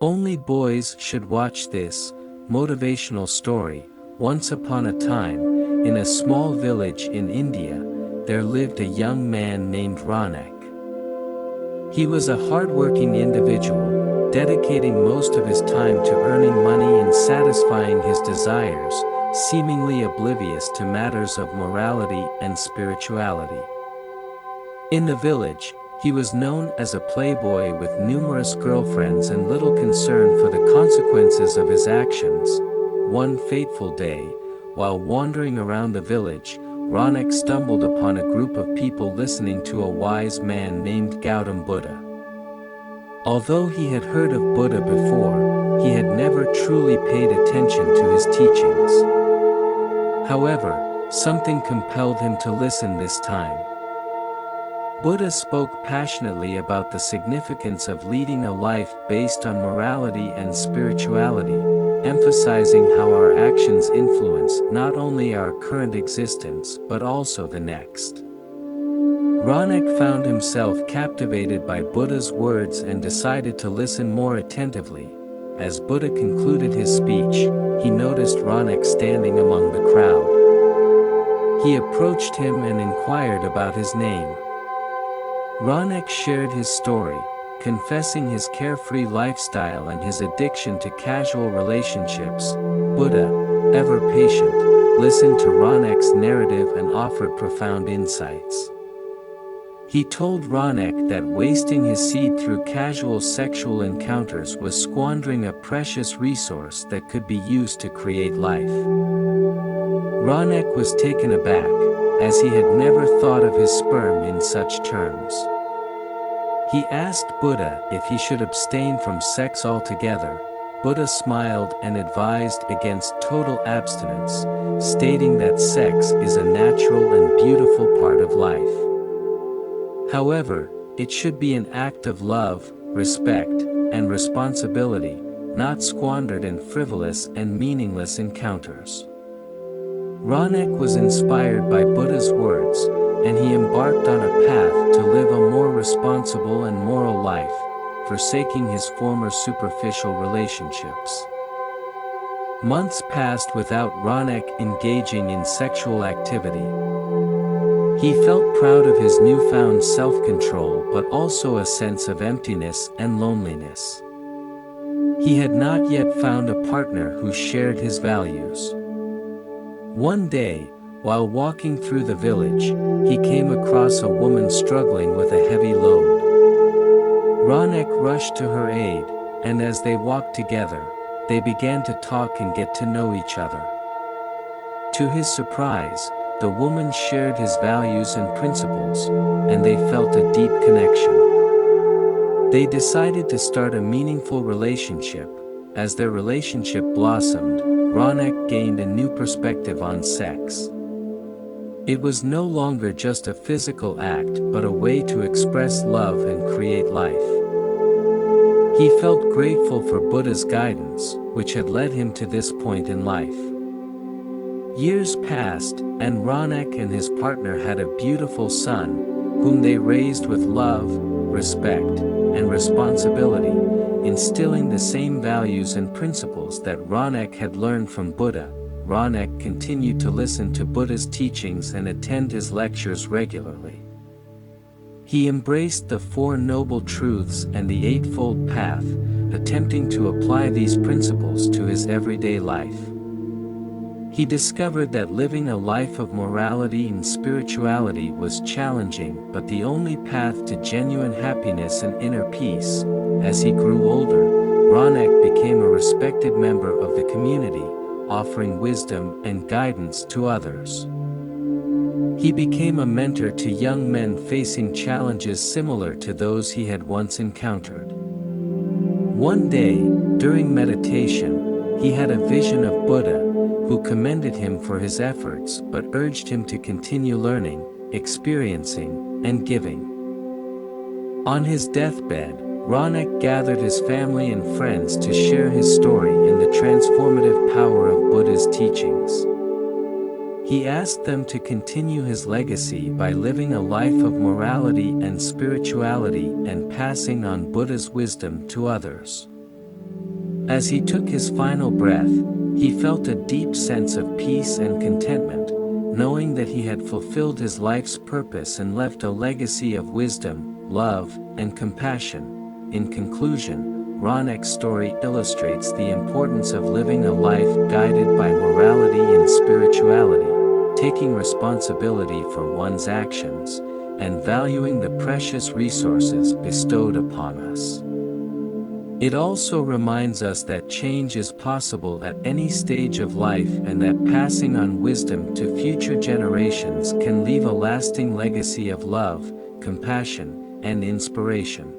Only boys should watch this motivational story. Once upon a time, in a small village in India, there lived a young man named Ranek. He was a hardworking individual, dedicating most of his time to earning money and satisfying his desires, seemingly oblivious to matters of morality and spirituality. In the village, he was known as a playboy with numerous girlfriends and little concern for the consequences of his actions. One fateful day, while wandering around the village, Ranek stumbled upon a group of people listening to a wise man named Gautam Buddha. Although he had heard of Buddha before, he had never truly paid attention to his teachings. However, something compelled him to listen this time. Buddha spoke passionately about the significance of leading a life based on morality and spirituality, emphasizing how our actions influence not only our current existence but also the next. Ranek found himself captivated by Buddha's words and decided to listen more attentively. As Buddha concluded his speech, he noticed Ranek standing among the crowd. He approached him and inquired about his name. Ranek shared his story, confessing his carefree lifestyle and his addiction to casual relationships. Buddha, ever patient, listened to Ranek's narrative and offered profound insights. He told Ranek that wasting his seed through casual sexual encounters was squandering a precious resource that could be used to create life. Ranek was taken aback, as he had never thought of his sperm in such terms. He asked Buddha if he should abstain from sex altogether. Buddha smiled and advised against total abstinence, stating that sex is a natural and beautiful part of life. However, it should be an act of love, respect, and responsibility, not squandered in frivolous and meaningless encounters. Ranek was inspired by Buddha's words, and he embarked on a path to live a more responsible and moral life, forsaking his former superficial relationships. Months passed without Ranek engaging in sexual activity. He felt proud of his newfound self-control but also a sense of emptiness and loneliness. He had not yet found a partner who shared his values. One day, while walking through the village, he came across a woman struggling with a heavy load. Ranek rushed to her aid, and as they walked together, they began to talk and get to know each other. To his surprise, the woman shared his values and principles, and they felt a deep connection. They decided to start a meaningful relationship. As their relationship blossomed, Ranek gained a new perspective on sex. It was no longer just a physical act but a way to express love and create life. He felt grateful for Buddha's guidance, which had led him to this point in life. Years passed, and Ranek and his partner had a beautiful son, whom they raised with love, respect, and responsibility, instilling the same values and principles that Ranek had learned from Buddha. Ranek continued to listen to Buddha's teachings and attend his lectures regularly. He embraced the Four Noble Truths and the Eightfold Path, attempting to apply these principles to his everyday life. He discovered that living a life of morality and spirituality was challenging but the only path to genuine happiness and inner peace. As he grew older, Ranek became a respected member of the community, offering wisdom and guidance to others. He became a mentor to young men facing challenges similar to those he had once encountered. One day, during meditation, he had a vision of Buddha, who commended him for his efforts but urged him to continue learning, experiencing, and giving. On his deathbed, Ranek gathered his family and friends to share his story in the transformative power of Buddha's teachings. He asked them to continue his legacy by living a life of morality and spirituality and passing on Buddha's wisdom to others. As he took his final breath, he felt a deep sense of peace and contentment, knowing that he had fulfilled his life's purpose and left a legacy of wisdom, love, and compassion. In conclusion, Ranek's story illustrates the importance of living a life guided by morality and spirituality, taking responsibility for one's actions, and valuing the precious resources bestowed upon us. It also reminds us that change is possible at any stage of life and that passing on wisdom to future generations can leave a lasting legacy of love, compassion, and inspiration.